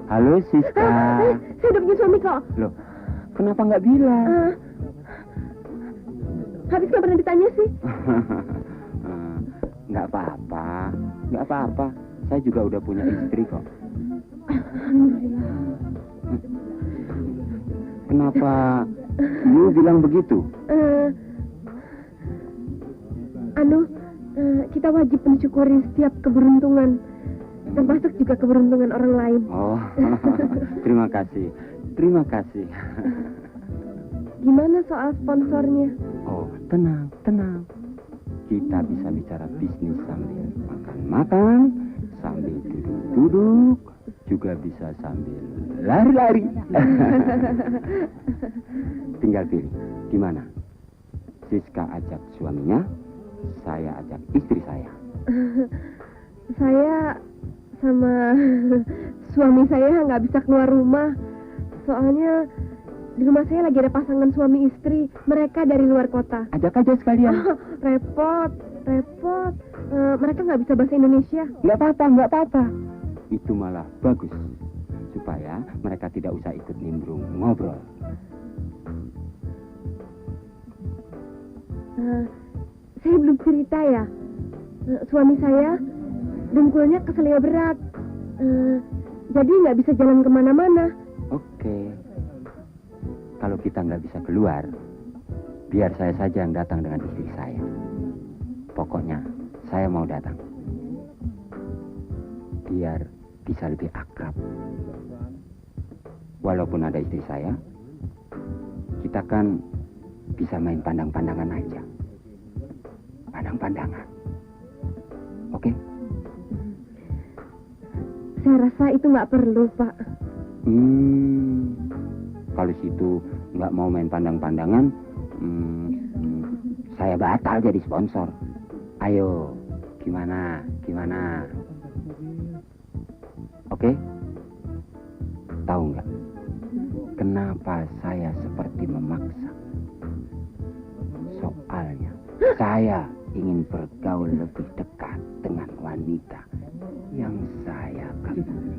Halo, Siska. Saya udah punya suami kok. Loh, kenapa nggak bilang? Habis nggak pernah ditanya sih. Nggak apa-apa, nggak apa-apa. Saya juga udah punya istri kok. Alhamdulillah. Kenapa you bilang begitu? Kita wajib mensyukuri setiap keberuntungan, termasuk juga keberuntungan orang lain. Oh, terima kasih, terima kasih. Gimana soal sponsornya? Oh, tenang, tenang. Kita bisa bicara bisnis sambil makan-makan, sambil duduk-duduk, juga bisa sambil lari-lari. Tinggal pilih, gimana? Siska ajak suaminya, saya ajak istri saya. Saya sama suami saya nggak bisa keluar rumah. Soalnya di rumah saya lagi ada pasangan suami istri. Mereka dari luar kota. Ajak aja sekalian. Repot. Mereka nggak bisa bahasa Indonesia. Nggak apa-apa. Itu malah bagus. Supaya mereka tidak usah ikut nimbrung ngobrol. Saya belum cerita ya. Suami saya dengkulnya keselio berat. Jadi nggak bisa jalan kemana-mana. Oke. Kalau kita nggak bisa keluar, biar saya saja yang datang dengan istri saya. Pokoknya saya mau datang. Biar bisa lebih akrab. Walaupun ada istri saya, kita kan bisa main pandang-pandangan aja. Pandang-pandangan. Oke? Saya rasa itu nggak perlu, Pak. Kalau situ nggak mau main pandang-pandangan, saya batal jadi sponsor. Ayo, gimana? Oke? Tahu nggak? Kenapa saya seperti memaksa? Soalnya saya ingin bergaul lebih dekat dengan wanita yang saya kagumi.